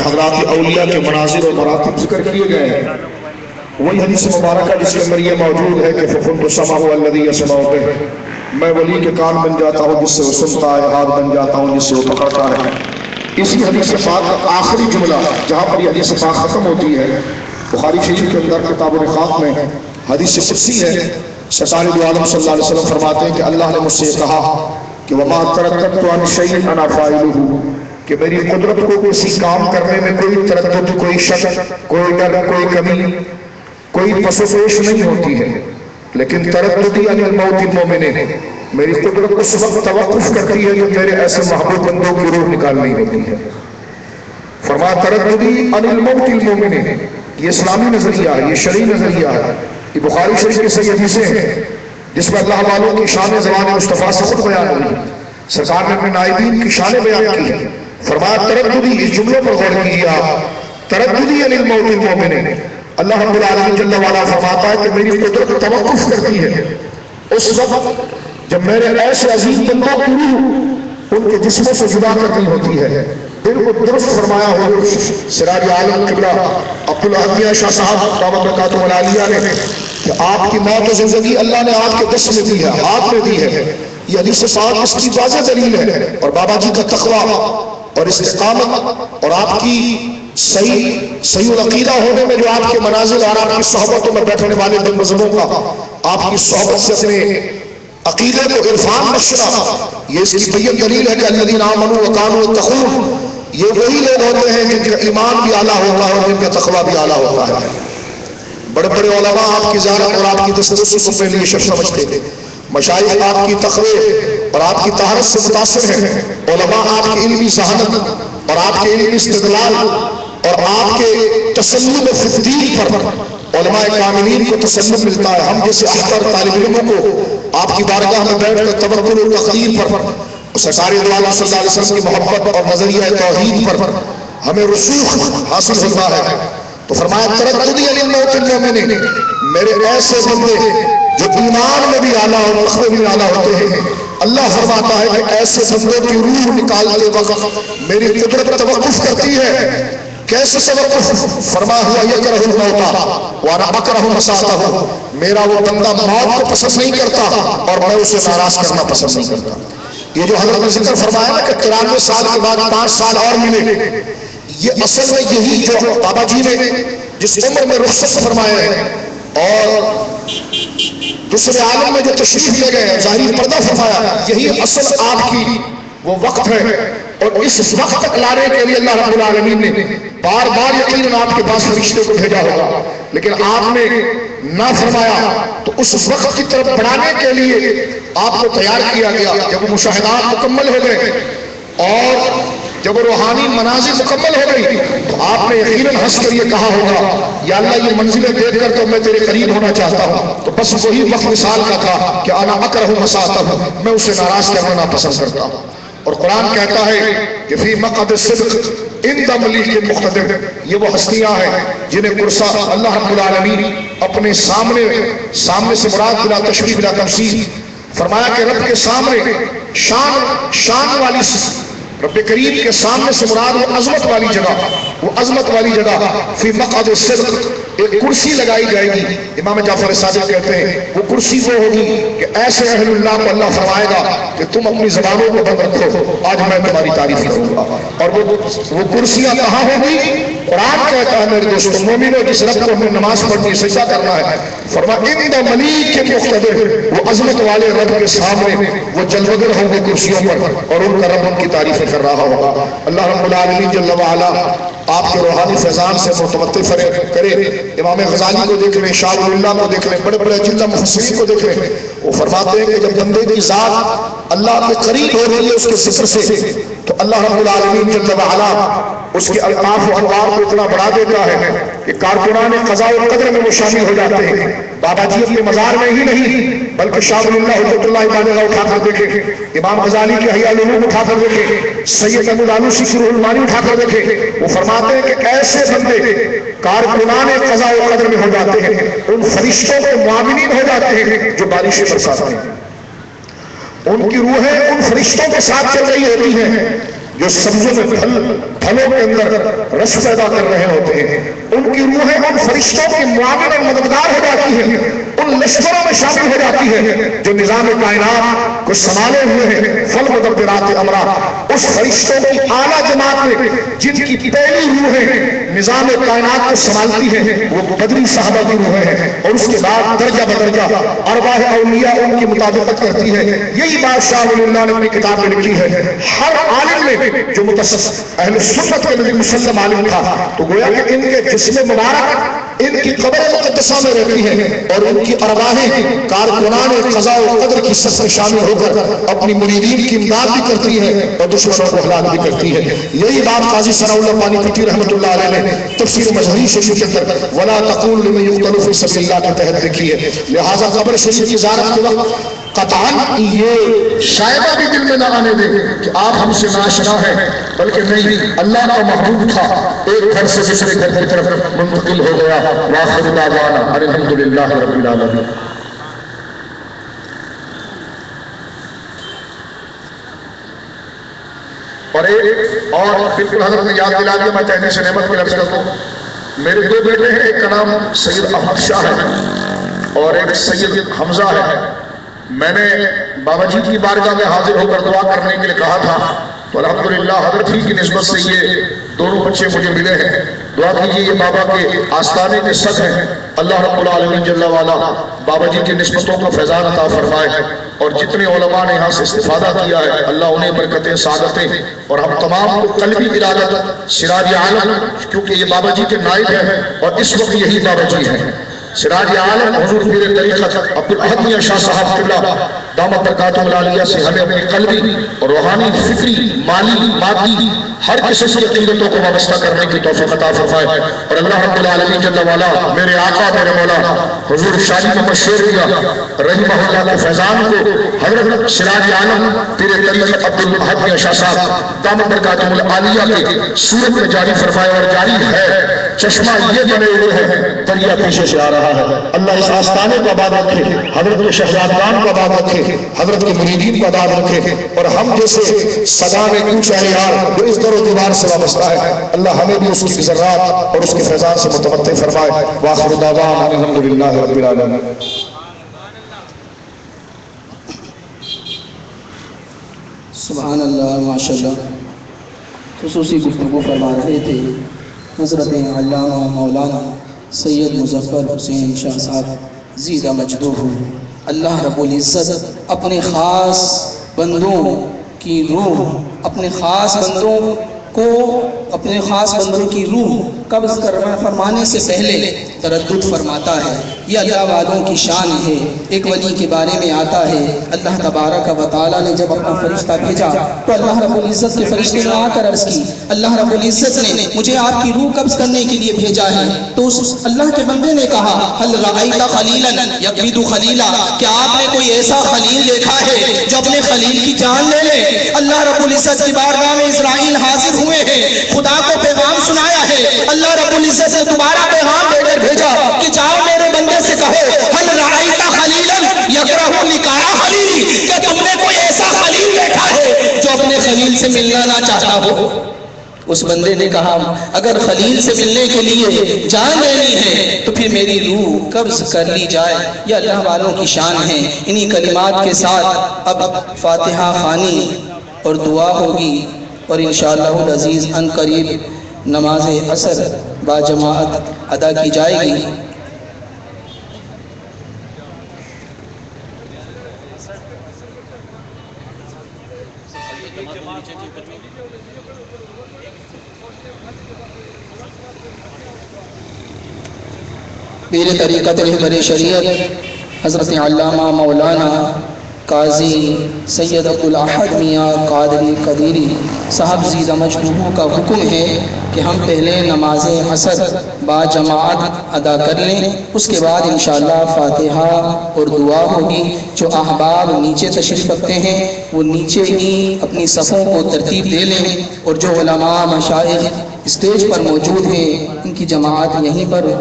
حضرات اولیاء کے مناظر اور مراتب ذکر کیے گئے ہیں، وہی حدیث مبارکہ جس کے اندر یہ موجود ہے کہ فَكُنْتُ سَمْعَهُ الَّذِي يَسْمَعُ بِهِ، میں ولی کے کان بن جاتا ہوں جس سے وہ سنتا ہے، ہاتھ بن جاتا ہوں جس سے وہ پکڑتا ہے۔ اسی حدیث پاک کا آخری جملہ جہاں پر یہ حدیث پاک ختم ہوتی ہے، بخاری شریف کے اندر کتاب الرقاق میں حدیث قدسی ہے، سرکار دو عالم صلی اللہ علیہ وسلم فرماتے ہیں کہ اللہ نے مجھ سے کہا کہ وَمَا تَرَكَّتُ عَنْ شَيْءٍ أَنَا فَاعِلُهُ، کہ میری قدرت کو کسی کام کرنے میں کوئی تردد، کوئی شک، کوئی ڈر، کوئی کمی، کوئی پس و پیش نہیں ہوتی ہے، لیکن ترددی عن الموت المومن، میری قدرت اس وقت توقف کرتی ہے کہ میرے ایسے محبوب بندوں کی روح نکالنی ہوتی ہے۔ فرمایا ترددی عن الموت المومن، یہ اسلامی نظریہ ہے، یہ شرعی نظریہ ہے، یہ بخاری شریف کی صحیح حدیثیں ہیں جس میں اللہ والوں کی شان زبان مصطفیٰ سے خود بیان ہوئی، سرکار نے اپنے نائبین کی شان بیان کی ہے۔ فرمایا ترددی، اس جملے پر غور کیجیے، ترددی عن الموت المومن، اللہ رب العالمین جل وعلا فرماتا ہے کہ میری قدرت توقف کرتی ہے اس وقت جب میرے ایسے عظیم بندوں کی روح ان کے جسموں سے جدا کرنی ہوتی ہے۔ بالکل درست فرمایا حضور سراج عالم قبلہ عبدالعظیم شاہ صاحب دامت برکاتہ العالیہ نے کہ آپ کی موت و زندگی اللہ نے آپ کے دست میں دی ہے، ہاتھ میں دی ہے۔ یہ حدیث پاک اس کی واضح دلیل ہے، اور بابا جی کا تقویٰ اور استقامت اور آپ کی صحیح العقیدہ ہونے میں جو آپ کے منازل اور آپ کی صحبتوں میں بیٹھنے والے دل مذہبوں کا آپ کی صحبت سے اپنے عقیدے کو عرفان بخشنا، یہ اس کی بین دلیل ہے کہ الذین آمنوا وکانوا یتقون، یہ وہی لوگ ہوتے ہیں جن کا ایمان بھی اعلیٰ ہوتا ہے اور جن کا تقویٰ بھی اعلیٰ ہوتا ہے۔ بڑے بڑے علماء آپ کی زیارت اور آپ کی دسترسی کو پہلے یہ شرط سمجھتے تھے، مشائخ آپ کی تقوی اور آپ کی طہارت سے متاثر ہیں، علماء آپ کی علمی ذہانت اور آپ کے علمی استدلال اور آپ کے تسلم فی الدین پر علماء کاملین کو تسلم ملتا ہے۔ ہم جیسے احتر طالب علموں کو آپ کی بارگاہ میں بیٹھ کر توکل و تقدیر پر، سرکار دو عالم صلی اللہ علیہ وسلم کی محبت اور نظریہ توحید پر ہمیں رسوخ حاصل ہوتا ہے۔ تو فرمایا ترددی عن الموت المومن، میرے ایسے بندے جو ایمان میں بھی اعلیٰ اور تقوی میں اعلیٰ ہوتے ہیں، اللہ فرماتا ہے کہ ایسے بندوں کی روح نکالتے وقت میری قدرت توقف کرتی ہے۔ کیسے توقف؟ فرمایا ہوا یکرہ الموت وانا اکرہ مساءتہ، میرا وہ بندہ موت کو پسند نہیں کرتا اور میں اسے ناراض کرنا پسند نہیں کرتا۔ یہ جو حضرت نے ذکر فرمایا نا کہ 93 سال کے بعد 5 سال اور ملے، یہ اصل میں یہی جو بابا جی نے جس عمر میں رخصت فرمایا ہے اور دوسرے عالم میں جو تشریف لے گئے ظاہری پردہ فرمایا، یہی اصل آپ کی وہ وقت ہے، اور اس وقت تک لانے کے لیے اللہ رب العالمین نے بار بار یقیناً آپ کے پاس فرشتے کو بھیجا ہوگا، لیکن آپ نے نہ فرمایا تو اس وقت کی طرف بڑھانے کے لیے آپ کو تیار کیا گیا۔ جب وہ مشاہدات مکمل ہو گئے اور جب وہ روحانی مناظر مکمل ہو گئی تو آپ نے یقیناً ہنس کر یہ کہا ہوگا یا اللہ یہ منزلیں دیکھ کر تو میں تیرے قریب ہونا چاہتا ہوں، تو بس وہی وقت مثال کا تھا کہ انا اکرہ مساءتہ، میں اسے ناراض کرنا ناپسند کرتا ہوں۔ اور قرآن کہتا ہے کہ فی مقعد صدق عند ملیک مقتدر، یہ وہ ہستیاں ہیں جنہیں کرسا اللہ رب العالمین اپنے سامنے سے مراد بلا تشبیہ بلا تمثیل فرمایا کہ رب کے سامنے شان والی، رب کریم کے سامنے سے مراد وہ عظمت والی جگہ، وہ عظمت والی جگہ فی مقعد صدق ایک کرسی لگائی جائے گی۔ امام جعفر صادق کہتے ہیں وہ کرسی وہ ہوگی کہ ایسے اہل اللہ کو اللہ فرمائے گا کہ تم اپنی زبانوں کو بند رکھو، آج میں تمہاری تعریف کروں گا۔ اور وہ کرسیاں کہاں ہوگی؟ قرآن کہتا ہے میرے دوستوں مومنوں جس رب کو ہمیں نماز پڑھنی سجدہ کرنا ہے، فرمایا عند ملیک مقتدر، وہ عظمت والے رب کے سامنے وہ جلوگر ہوں گے کرسیوں پر اور ان کا رب ان کی تعریفیں کر رہا ہوگا۔ اللہ رب العالمین جل وعلا آپ کے روحانی فیضان سے متمتع کرے۔ امام غزالی کو دیکھ لیں، شاہ ولی اللہ کو دیکھ لیں، بڑے بڑے اجلہ مفسرین کو دیکھ لیں، وہ فرماتے ہیں کہ جب بندے کی ذات اللہ کے قریب ہو رہی ہے اس کے ذکر سے تو اللہ رب العالمین جل وعلا اس کے الطاف و انوار کو اتنا بڑھا دیتا ہے کہ کارکنان قضاء و قدر میں وہ شامل ہو جاتے ہیں۔ بابا جی اپنے مزار میں ہی نہیں بلکہ شاہ ولی اللہ حضرت اللہ عبادہ اٹھا کر دیکھیں، امام غزالی کے احیاء العلوم اٹھا کر دیکھیں، سید احمد آلوسی کی روح المانی اٹھا کر دیکھیں، وہ فرماتے ہیں کہ ایسے بندے کارکنان قضاء و قدر میں ہو جاتے ہیں، ان فرشتوں کے معاونین ہو جاتے ہیں جو بارشیں برساتے ہیں، ان کی روحیں ان فرشتوں کے ساتھ چل رہی ہوتی ہیں جو سبزوں میں پھلوں کے اندر رس پیدا کر رہے ہوتے ہیں، ان کی روحیں ان فرشتوں کی معاون اور مددگار ہو جاتی ہیں، ان لشکروں میں شامل ہو جاتی ہیں جو نظام کائنات کو سنبھالے ہوئے ہیں، فل مدبرات امرا۔ اس فرشتوں کی اعلیٰ جماعت میں جن کی پہلی روحیں نظام کائنات کو سنبھالتی ہیں وہ بدری صحابہ کی روحیں ہیں، اور اس کے بعد درجہ بدرجہ ارواح اولیاء ان کی مطابقت کرتی ہے۔ یہی بات شاہ ولی اللہ نے اپنی کتاب میں لکھی ہے۔ ہر عالم میں جو اہل سنت کے مسلم عالم تھا تو گویا کہ ان کے جسم مبارک ان کی قبر مقدسہ میں رہتی ہے، اور ان کی ارواحیں کارکنان قضاء و قدر کی صف میں شامل ہو کر اپنی مریدین کی امداد بھی کرتی ہے اور دشمنوں کو ہلاک بھی کرتی ہے۔ یہی بات قاضی ثناء اللہ پانی پتی رحمۃ اللہ علیہ نے تفسیر مظہری شریف کے اندر ولا تقولوا لمن يقتل في سبيل الله کے تحت لکھی ہے۔ لہٰذا قبر شریف کی زیارت کے وقت قطعاً یہ شائبہ بھی دل میں نہ آنے دے کہ آپ ہم سے ناشنا ہیں، بلکہ نہیں، اللہ کا محبوب تھا، ایک گھر سے دوسرے گھر کی طرف منتقل ہو گیا۔ وآخر دعوانا ان الحمدللہ رب العالمین۔ اور ایک اور بالکل حضرت نے یاد دلا دیا، میں تہنی سے نعمت کی لفظ کرتا ہوں۔ میرے دو بیٹے ہیں، ایک کا نام سید احمد شاہ ہے اور ایک سید حمزہ ہے۔ میں نے بابا جی کی بارگاہ میں حاضر ہو کر دعا کرنے کے لیے کہا تھا، تو الحمدللہ حضرت ہی کی نسبت سے یہ دونوں بچے مجھے ملے ہیں۔ دعا کیجیے یہ بابا کے آستانے کے صد ہیں، اللہ رب العالمین جل وعلا بابا جی کی نسبتوں کا فیضان عطا فرمائے، اور جتنے علماء نے یہاں سے استفادہ کیا ہے اللہ انہیں برکتیں سعادتیں، اور ہم تمام کو قلبی ارادت سراج عالم، کیونکہ یہ بابا جی کے نائب ہیں اور اس وقت یہی بابا جی ہیں، سراج عالم حضور پیر طریقت عبدالاحد میاں شاہ صاحب قبلہ دامت برکاتہم العالیہ سے ہمیں اپنی قلبی اور روحانی، فکری، مالی، مادی ہر قسم کی عقیدتوں کو وابستہ کرنے کی توفیق عطا فرمائے، اور اللہ رب العالمین جل وعلا میرے آقا میرے مولا حضور شاہی محمد شیر میاں رحمہ اللہ کے فیضان کو حضرت سراج عالم پیر طریقت عبدالاحد میاں شاہ صاحب دامت برکاتہم العالیہ کے صورت میں جاری فرمائے، اور جاری ہے، چشمہ یہ بنے ہوئے ہیں، دریا پیچھے سے آ رہا ہے۔ اللہ اس آستانے کو آباد رکھے، حضرت کے شہزادگان کو آباد رکھے، حضرت کے مریدین کو آباد رکھے، اور ہم جیسے صدا میں کوچ اہلیار جو اس در و دیوار سے وابستہ ہے اللہ ہمیں بھی اس کی ذرات اور اس کے فیضان سے متمتع فرمائے۔ وآخر دعوانا الحمدللہ رب العالمین۔ سبحان اللہ، ماشاءاللہ۔ خصوصی گفتگو فرما رہے تھے حضرت علامہ مولانا سید مظفر حسین شاہ صاحب زیدہ مجدوہ۔ اللہ رب العزت اپنے خاص بندوں کی روح، اپنے خاص بندوں کو، اپنے خاص بندوں کی روح قبض فرمانے سے پہلے تردد فرماتا ہے۔ یہ اللہ والوں کی شان ہے۔ ایک ولی کے بارے میں آتا ہے، اللہ تبارک و تعالیٰ نے جب اپنا فرشتہ بھیجا تو اللہ رب العزت کے فرشتے نے آ کر عرض کی، اللہ رب العزت نے مجھے آپ کی روح قبض کرنے کے لیے بھیجا ہے۔ تو اس اللہ کے بندے نے کہا، هل رأیت خلیلا یقبض خلیلا، کیا آپ نے کوئی ایسا خلیل دیکھا ہے جو اپنے خلیل کی جان لے لے؟ اللہ رب العزت کی بارگاہ میں اسرائیل حاضر ہوئے ہیں، خدا کو پیغام سنایا ہے، اللہ رب العزت نے دوبارہ پیغام دے کر بھیجا کہ جاؤ میرے بندے سے کہو، هل رأیت خلیلا یکرہ لقاء خلیلی، کہ تم نے کوئی ایسا خلیل دیکھا ہے جو اپنے خلیل سے ملنا نہ چاہتا ہو؟ اس بندے نے کہا، اگر خلیل سے ملنے کے لیے جان لینی ہے تو پھر میری روح قبض کر لی جائے۔ یہ اللہ والوں کی شان ہے۔ انہی کلمات کے ساتھ اب فاتحہ خوانی اور دعا ہوگی، اور انشاءاللہ العزیز ان قریب نماز عصر با جماعت ادا کی جائے گی۔ پیر طریقت رہبر شریعت حضرت علامہ مولانا قاضی سید عبدالاحد میاں قادری قدیری صاحب زیدہ مجدوہ کا حکم ہے کہ ہم پہلے نماز عصر با جماعت ادا کر لیں، اس کے بعد انشاءاللہ فاتحہ اور دعا ہوگی۔ جو احباب نیچے تشریف رکھتے ہیں وہ نیچے ہی اپنی صفوں کو ترتیب دے لیں، اور جو علماء مشائخ اسٹیج پر موجود ہیں ان کی جماعت یہیں پر